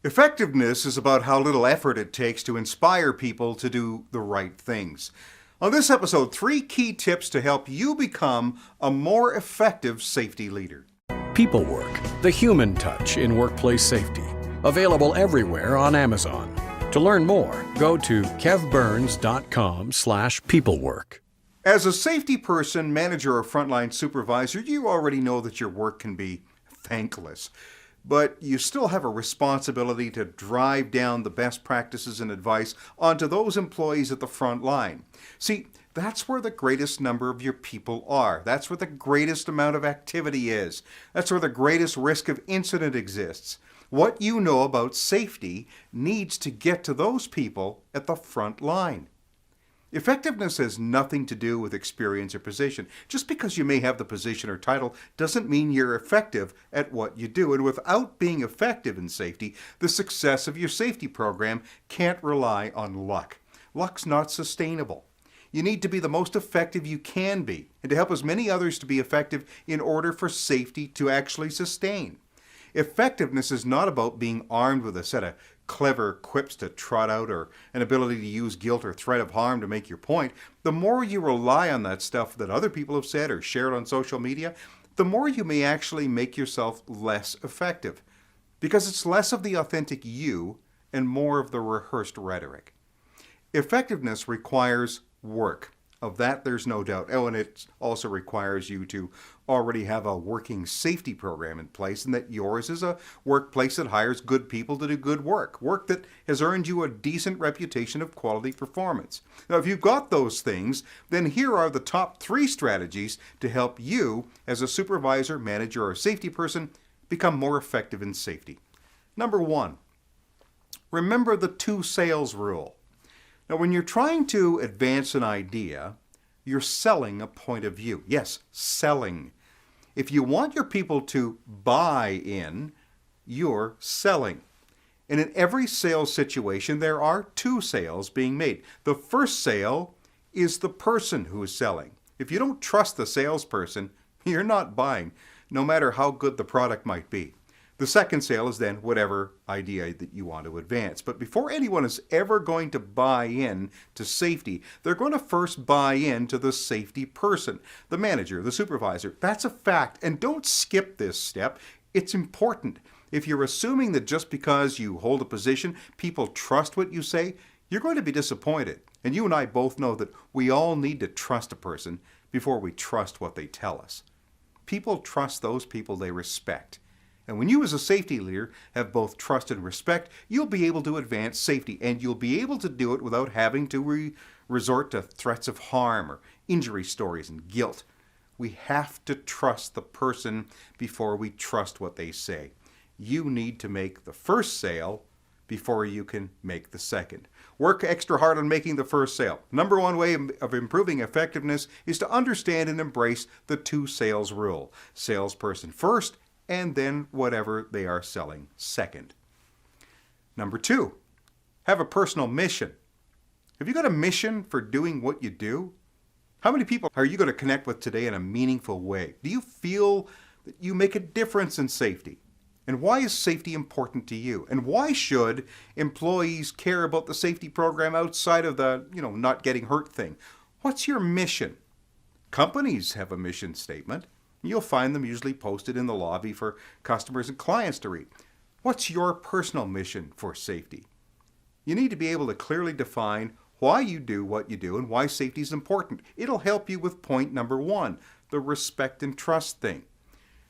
Effectiveness is about how little effort it takes to inspire people to do the right things. On this episode, 3 key tips to help you become a more effective safety leader. PeopleWork, the human touch in workplace safety. Available everywhere on Amazon. To learn more, go to kevburns.com/peoplework. As a safety person, manager, or frontline supervisor, you already know that your work can be thankless. But you still have a responsibility to drive down the best practices and advice onto those employees at the front line. See, that's where the greatest number of your people are. That's where the greatest amount of activity is. That's where the greatest risk of incident exists. What you know about safety needs to get to those people at the front line. Effectiveness has nothing to do with experience or position. Just because you may have the position or title doesn't mean you're effective at what you do. And without being effective in safety, the success of your safety program can't rely on luck. Luck's not sustainable. You need to be the most effective you can be, and to help as many others to be effective in order for safety to actually sustain. Effectiveness is not about being armed with a set of clever quips to trot out or an ability to use guilt or threat of harm to make your point. The more you rely on that stuff that other people have said or shared on social media, the more you may actually make yourself less effective, because it's less of the authentic you and more of the rehearsed rhetoric. Effectiveness requires work. Of that, there's no doubt. Oh, and it also requires you to already have a working safety program in place, and that yours is a workplace that hires good people to do good work, work that has earned you a decent reputation of quality performance. Now, if you've got those things, then here are the top 3 strategies to help you, as a supervisor, manager, or safety person, become more effective in safety. Number 1, remember the 2 sales rule. Now, when you're trying to advance an idea, you're selling a point of view. Yes, selling. If you want your people to buy in, you're selling. And in every sales situation, there are 2 sales being made. The first sale is the person who is selling. If you don't trust the salesperson, you're not buying, no matter how good the product might be. The second sale is then whatever idea that you want to advance. But before anyone is ever going to buy in to safety, they're going to first buy into the safety person, the manager, the supervisor. That's a fact, and don't skip this step. It's important. If you're assuming that just because you hold a position, people trust what you say, you're going to be disappointed. And you and I both know that we all need to trust a person before we trust what they tell us. People trust those people they respect. And when you as a safety leader have both trust and respect, you'll be able to advance safety, and you'll be able to do it without having to resort to threats of harm or injury stories and guilt. We have to trust the person before we trust what they say. You need to make the first sale before you can make the second. Work extra hard on making the first sale. Number 1 way of improving effectiveness is to understand and embrace the 2 sales rule. Salesperson first, and then whatever they are selling second. Number 2, have a personal mission. Have you got a mission for doing what you do? How many people are you going to connect with today in a meaningful way? Do you feel that you make a difference in safety? And why is safety important to you? And why should employees care about the safety program outside of the, not getting hurt thing? What's your mission? Companies have a mission statement. You'll find them usually posted in the lobby for customers and clients to read. What's your personal mission for safety? You need to be able to clearly define why you do what you do and why safety is important. It'll help you with point number 1, the respect and trust thing.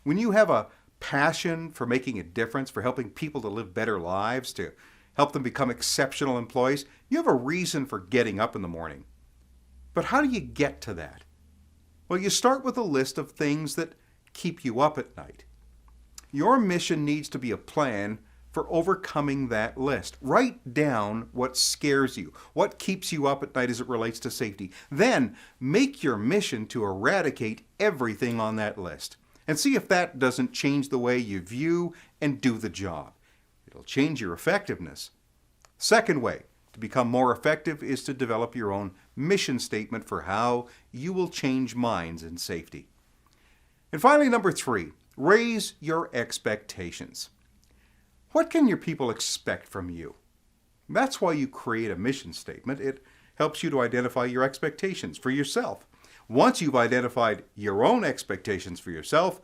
When you have a passion for making a difference, for helping people to live better lives, to help them become exceptional employees, you have a reason for getting up in the morning. But how do you get to that? Well, you start with a list of things that keep you up at night. Your mission needs to be a plan for overcoming that list. Write down what scares you, what keeps you up at night as it relates to safety. Then make your mission to eradicate everything on that list, and see if that doesn't change the way you view and do the job. It'll change your effectiveness. Second way to become more effective is to develop your own mission statement for how you will change minds in safety. And finally, number 3, raise your expectations. What can your people expect from you? That's why you create a mission statement. It helps you to identify your expectations for yourself. Once you've identified your own expectations for yourself,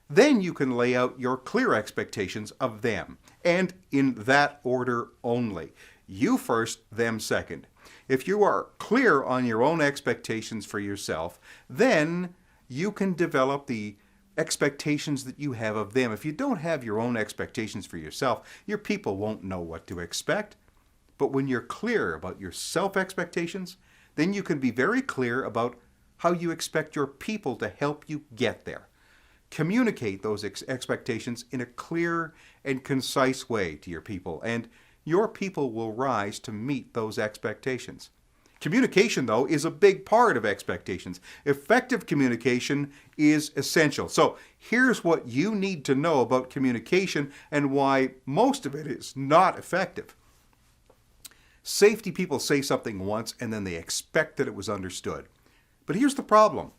then you can lay out your clear expectations of them, and in that order only. You first, them second. If you are clear on your own expectations for yourself, then you can develop the expectations that you have of them. If you don't have your own expectations for yourself, your people won't know what to expect. But when you're clear about your self-expectations, then you can be very clear about how you expect your people to help you get there. Communicate those expectations in a clear and concise way to your people, and your people will rise to meet those expectations. Communication, though, is a big part of expectations. Effective communication is essential. So here's what you need to know about communication and why most of it is not effective. Safety people say something once and then they expect that it was understood. But here's the problem.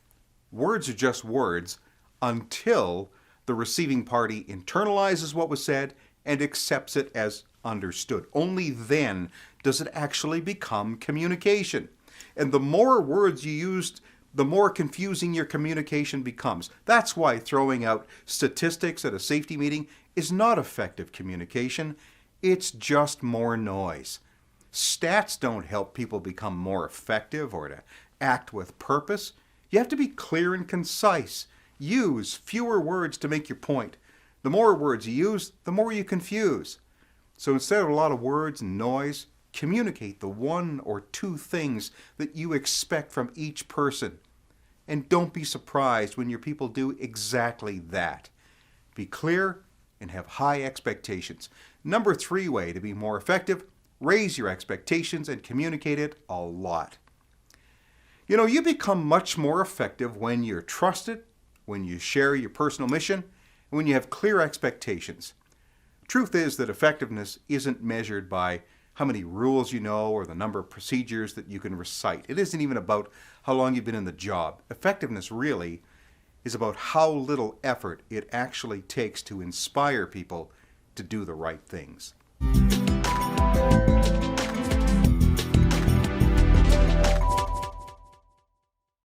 Words are just words until the receiving party internalizes what was said and accepts it as understood. Only then does it actually become communication. And the more words you use, the more confusing your communication becomes. That's why throwing out statistics at a safety meeting is not effective communication. It's just more noise. Stats don't help people become more effective or to act with purpose. You have to be clear and concise. Use fewer words to make your point. The more words you use, the more you confuse. So instead of a lot of words and noise, communicate the one or two things that you expect from each person. And don't be surprised when your people do exactly that. Be clear and have high expectations. Number 3 way to be more effective, raise your expectations and communicate it a lot. You become much more effective when you're trusted, when you share your personal mission, and when you have clear expectations. Truth is that effectiveness isn't measured by how many rules you know or the number of procedures that you can recite. It isn't even about how long you've been in the job. Effectiveness really is about how little effort it actually takes to inspire people to do the right things.